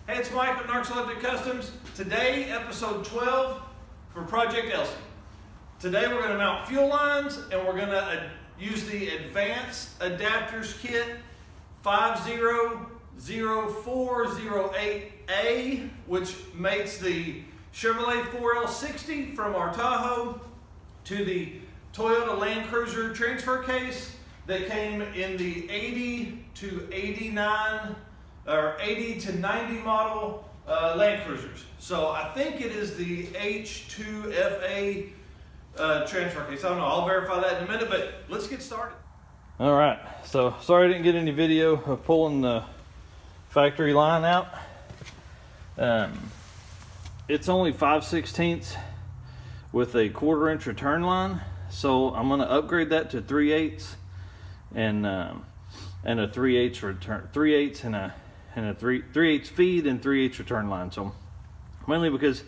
Hey, it's Mike with Narc Selected Customs. Today, episode 12 for Project Elsie. Today we're going to mount fuel lines and we're going to use the Advanced Adapters Kit 500408A, which makes the Chevrolet 4L60 from our Tahoe to the Toyota Land Cruiser transfer case that came in the 80 to 89 or 80 to 90 model Land Cruisers. So I think it is the HF2A transfer case. I don't know, I'll verify that in a minute, but let's get started. All right, so sorry I didn't get any video of pulling the factory line out. It's only 5/16 with a 1/4 inch return line, so I'm going to upgrade that to 3/8 and a 3/8 return, 3/8 and a 3/8 feed and 3/8 return line. So mainly because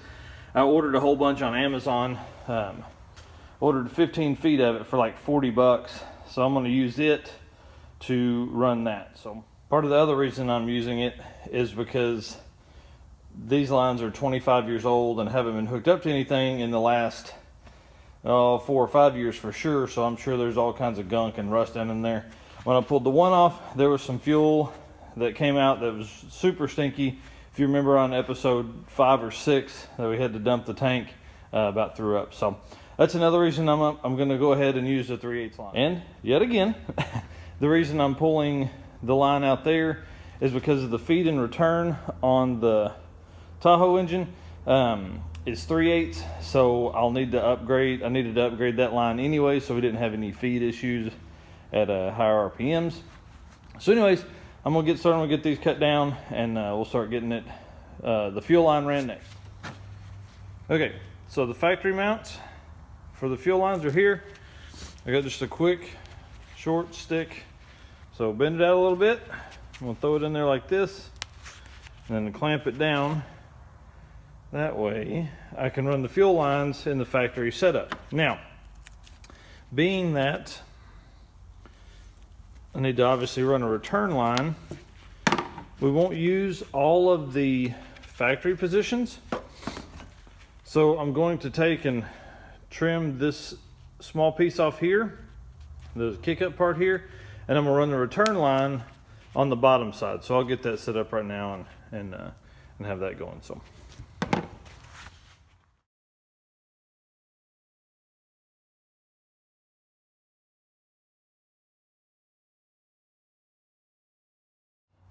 I ordered a whole bunch on Amazon. Ordered 15 feet of it for like 40 bucks. So I'm going to use it to run that. So part of the other reason I'm using it is because these lines are 25 years old and haven't been hooked up to anything in the last 4 or 5 years for sure. So I'm sure there's all kinds of gunk and rust down in there. When I pulled the one off, there was some fuel that came out that was super stinky. If you remember on episode 5 or 6 that we had to dump the tank, about threw up. So that's another reason I'm going to go ahead and use the 3/8 line. And yet again, the reason I'm pulling the line out there is because of the feed and return on the Tahoe engine is 3/8, so I'll need to upgrade. I needed to upgrade that line anyway, so we didn't have any feed issues at higher RPMs. So anyways, I'm gonna get started. I'm gonna get these cut down, and we'll start getting it the fuel line ran next. Okay, so the factory mounts for the fuel lines are here. I got just a quick short stick, so bend it out a little bit. I'm gonna throw it in there like this and then clamp it down. That way I can run the fuel lines in the factory setup. Now, being that I need to obviously run a return line, we won't use all of the factory positions. So I'm going to take and trim this small piece off here, the kick up part here, and I'm gonna run the return line on the bottom side. So I'll get that set up right now and have that going. So.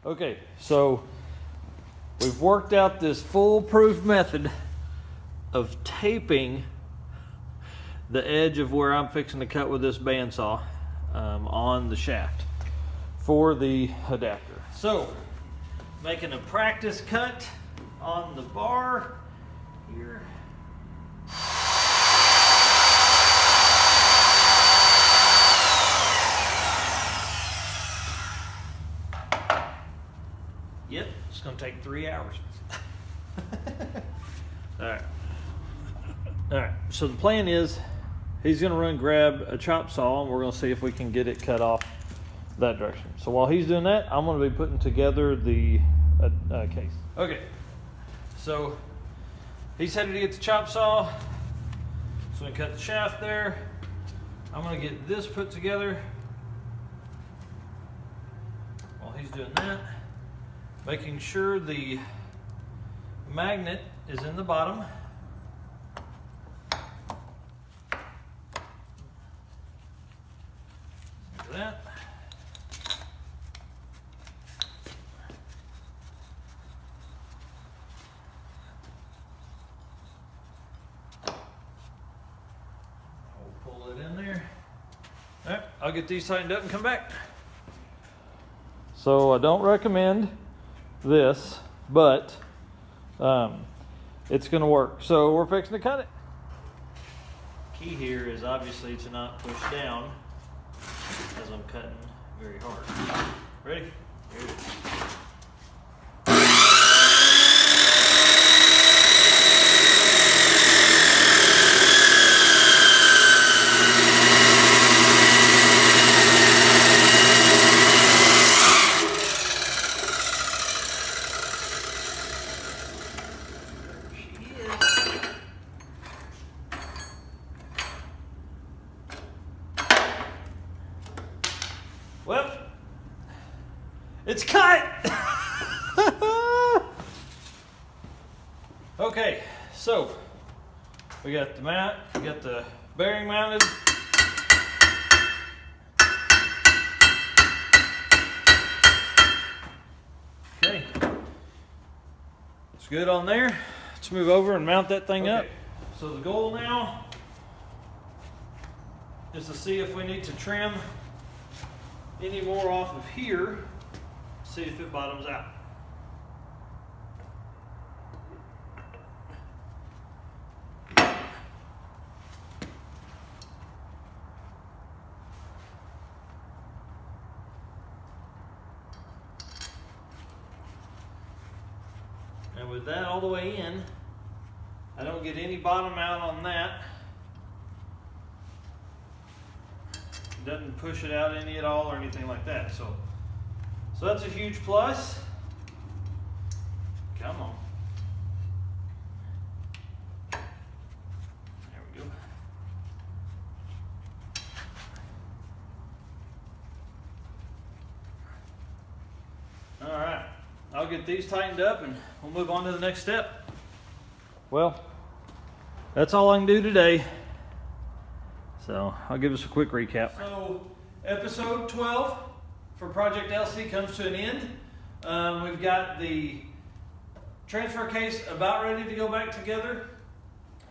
Okay, so we've worked out this foolproof method of taping the edge of where I'm fixing to cut with this bandsaw on the shaft for the adapter. So, making a practice cut on the bar here. Yep, it's gonna take 3 hours. All right, so the plan is he's gonna run grab a chop saw and we're gonna see if we can get it cut off that direction. So while he's doing that, I'm gonna be putting together the case. Okay, so he's headed to get the chop saw. So we cut the shaft there. I'm gonna get this put together while he's doing that. Making sure the magnet is in the bottom. Like that. We'll pull it in there. All right, I'll get these tightened up and come back. So I don't recommend this, but it's gonna work. So we're fixing to cut it. Key here is obviously to not push down as I'm cutting very hard. Ready? Here it is. so we got the mount, we got the bearing mounted. Okay, it's good on there. Let's move over and mount that thing up. So the goal now is to see if we need to trim any more off of here, see if it bottoms out. And with that all the way in, I don't get any bottom out on that. It doesn't push it out any at all or anything like that. So that's a huge plus. Come on. There we go. All right, I'll get these tightened up and we'll move on to the next step. Well, that's all I can do today. So I'll give us a quick recap. So episode 12 for Project LC comes to an end. We've got the transfer case about ready to go back together.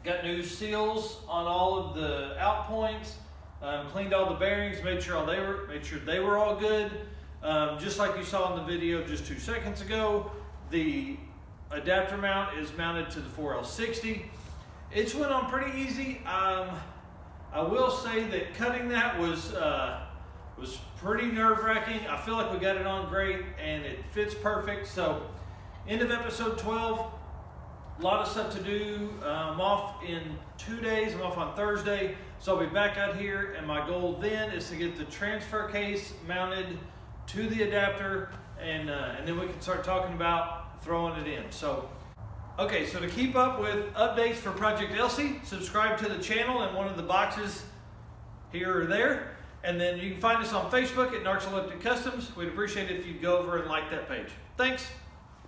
Got new seals on all of the out points. Cleaned all the bearings, made sure they were all good. Just like you saw in the video just 2 seconds ago, the adapter mount is mounted to the 4L60. It's went on pretty easy. I will say that cutting that was pretty nerve-wracking. I feel like we got it on great and it fits perfect. So end of episode 12, a lot of stuff to do. I'm off in 2 days. I'm off on Thursday, so I'll be back out here, and my goal then is to get the transfer case mounted to the adapter, and then we can start talking about throwing it in. So okay, so to keep up with updates for Project Elsie, subscribe to the channel in one of the boxes here or there. And then you can find us on Facebook at Narcoleptic Customs. We'd appreciate it if you'd go over and like that page. Thanks.